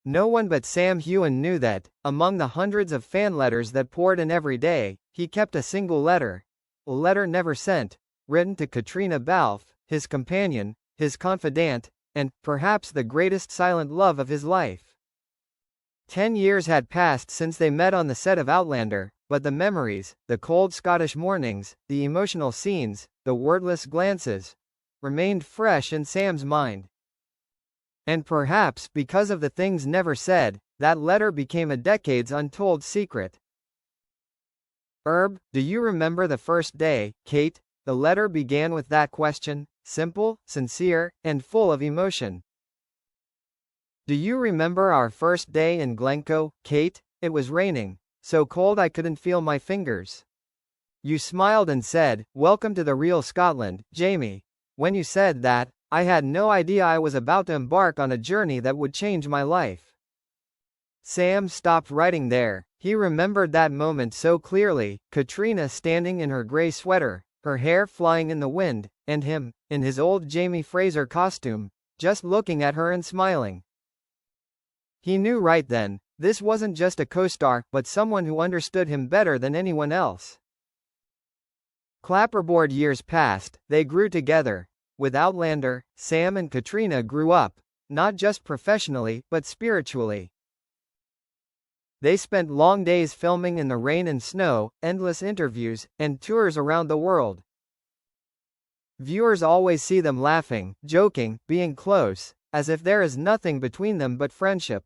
No one but Sam Heughan knew that, among the hundreds of fan letters that poured in every day, he kept a single letter. A letter never sent, written to Caitríona Balfe, his companion, his confidant, and, perhaps the greatest silent love of his life. 10 years had passed since they met on the set of Outlander, but the memories, the cold Scottish mornings, the emotional scenes, the wordless glances, remained fresh in Sam's mind. And perhaps because of the things never said, that letter became a decade's untold secret. Do you remember the first day, Kate? The letter began with that question, simple, sincere, and full of emotion. Do you remember our first day in Glencoe, Kate? It was raining, so cold I couldn't feel my fingers. You smiled and said, "Welcome to the real Scotland, Jamie." When you said that, I had no idea I was about to embark on a journey that would change my life. Sam stopped writing there. He remembered that moment so clearly, Caitríona standing in her grey sweater, her hair flying in the wind, and him, in his old Jamie Fraser costume, just looking at her and smiling. He knew right then, this wasn't just a co-star, but someone who understood him better than anyone else. Clapperboard years passed, they grew together. With Outlander, Sam and Caitríona grew up, not just professionally, but spiritually. They spent long days filming in the rain and snow, endless interviews, and tours around the world. Viewers always see them laughing, joking, being close, as if there is nothing between them but friendship.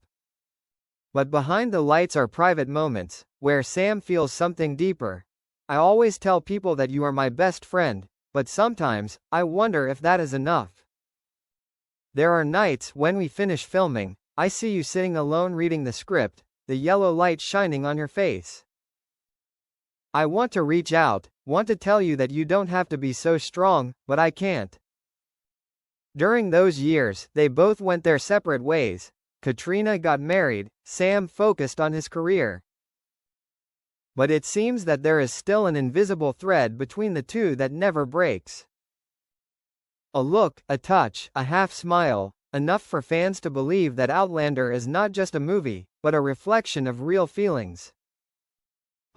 But behind the lights are private moments, where Sam feels something deeper. I always tell people that you are my best friend, but sometimes, I wonder if that is enough. There are nights, when we finish filming, I see you sitting alone reading the script, the yellow light shining on your face. I want to reach out, want to tell you that you don't have to be so strong, but I can't. During those years, they both went their separate ways. Caitríona got married, Sam focused on his career. But it seems that there is still an invisible thread between the two that never breaks. A look, a touch, a half smile, enough for fans to believe that Outlander is not just a movie, but a reflection of real feelings.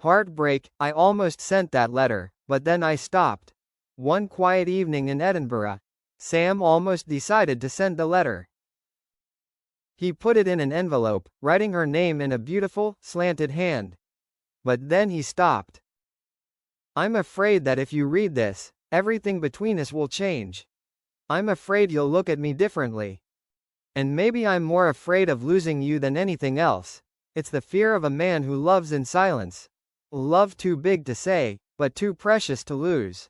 Heartbreak. I almost sent that letter, but then I stopped. One quiet evening in Edinburgh, Sam almost decided to send the letter. He put it in an envelope, writing her name in a beautiful, slanted hand. But then he stopped. I'm afraid that if you read this, everything between us will change. I'm afraid you'll look at me differently. And maybe I'm more afraid of losing you than anything else. It's the fear of a man who loves in silence. Love too big to say, but too precious to lose.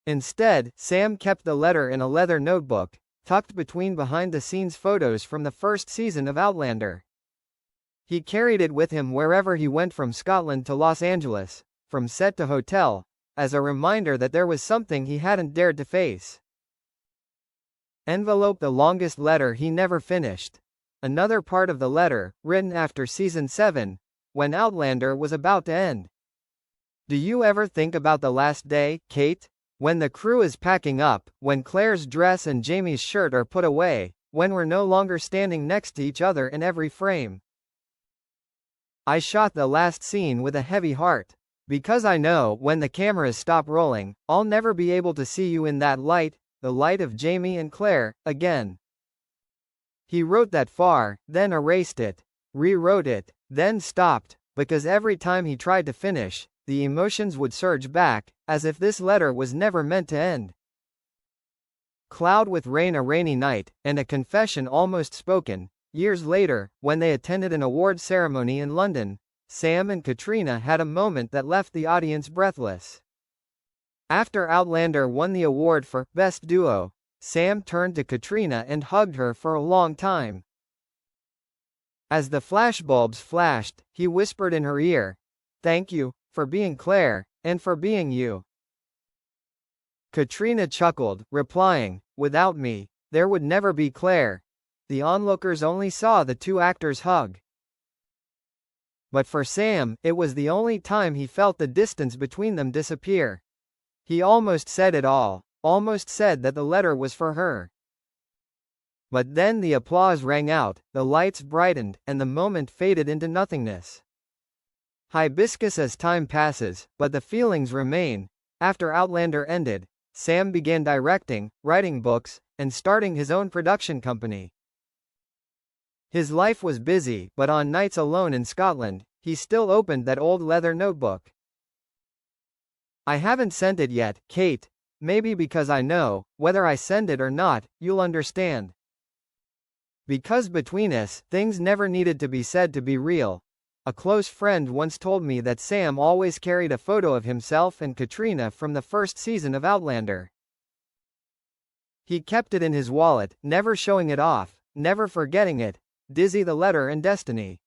Instead, Sam kept the letter in a leather notebook, tucked between behind-the-scenes photos from the first season of Outlander. He carried it with him wherever he went, from Scotland to Los Angeles, from set to hotel, as a reminder that there was something he hadn't dared to face. Envelope. The longest letter he never finished. Another part of the letter, written after season 7, when Outlander was about to end. Do you ever think about the last day, Kate? When the crew is packing up, when Claire's dress and Jamie's shirt are put away, when we're no longer standing next to each other in every frame. I shot the last scene with a heavy heart. Because I know, when the cameras stop rolling, I'll never be able to see you in that light, the light of Jamie and Claire, again. He wrote that far, then erased it, rewrote it, then stopped, because every time he tried to finish, the emotions would surge back, as if this letter was never meant to end. Cloud with rain. A rainy night, and a confession almost spoken. Years later, when they attended an award ceremony in London, Sam and Caitríona had a moment that left the audience breathless. After Outlander won the award for Best Duo, Sam turned to Caitríona and hugged her for a long time. As the flashbulbs flashed, he whispered in her ear, "Thank you, for being Claire, and for being you." Caitríona chuckled, replying, "Without me, there would never be Claire." The onlookers only saw the two actors hug. But for Sam, it was the only time he felt the distance between them disappear. He almost said it all, almost said that the letter was for her. But then the applause rang out, the lights brightened, and the moment faded into nothingness. Hibiscus as time passes, but the feelings remain. After Outlander ended, Sam began directing, writing books, and starting his own production company. His life was busy, but on nights alone in Scotland, he still opened that old leather notebook. "I haven't sent it yet, Kate. Maybe because I know, whether I send it or not, you'll understand. Because between us, things never needed to be said to be real." A close friend once told me that Sam always carried a photo of himself and Caitríona from the first season of Outlander. He kept it in his wallet, never showing it off, never forgetting it. Dizzy the letter and destiny.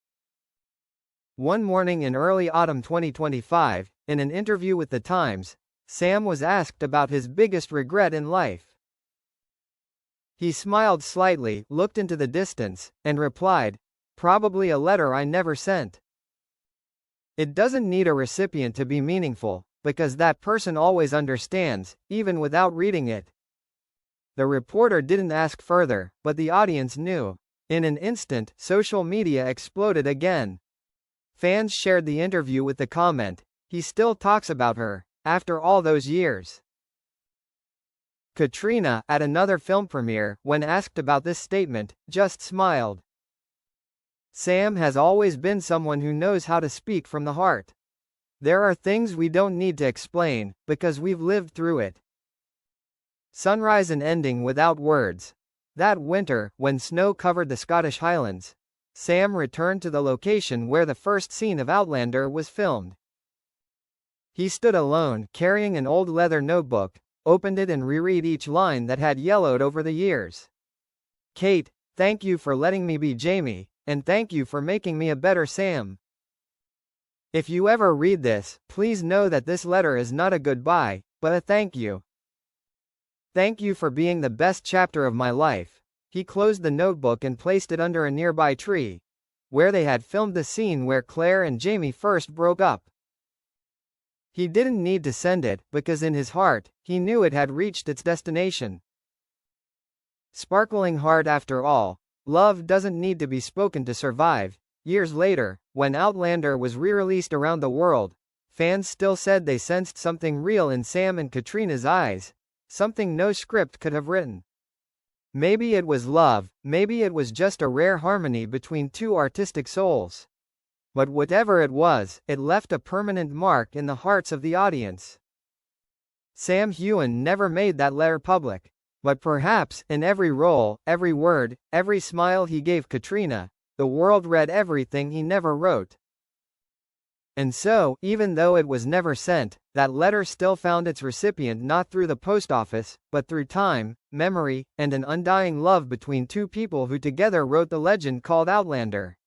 One morning in early autumn 2025, in an interview with The Times, Sam was asked about his biggest regret in life. He smiled slightly, looked into the distance, and replied, "Probably a letter I never sent." It doesn't need a recipient to be meaningful, because that person always understands, even without reading it. The reporter didn't ask further, but the audience knew. In an instant, social media exploded again. Fans shared the interview with the comment, "He still talks about her, after all those years." Caitríona, at another film premiere, when asked about this statement, just smiled. "Sam has always been someone who knows how to speak from the heart. There are things we don't need to explain, because we've lived through it." Sunrise and ending without words. That winter, when snow covered the Scottish Highlands, Sam returned to the location where the first scene of Outlander was filmed. He stood alone, carrying an old leather notebook, opened it and reread each line that had yellowed over the years. "Kate, thank you for letting me be Jamie, and thank you for making me a better Sam. If you ever read this, please know that this letter is not a goodbye, but a thank you. Thank you for being the best chapter of my life." He closed the notebook and placed it under a nearby tree, where they had filmed the scene where Claire and Jamie first broke up. He didn't need to send it, because in his heart, he knew it had reached its destination. Sparkling heart after all. Love doesn't need to be spoken to survive. Years later, when Outlander was re-released around the world, fans still said they sensed something real in Sam and Caitríona's eyes, something no script could have written. Maybe it was love, maybe it was just a rare harmony between two artistic souls. But whatever it was, it left a permanent mark in the hearts of the audience. Sam Heughan never made that letter public. But perhaps, in every role, every word, every smile he gave Caitríona, the world read everything he never wrote. And so, even though it was never sent, that letter still found its recipient not through the post office, but through time, memory, and an undying love between two people who together wrote the legend called Outlander.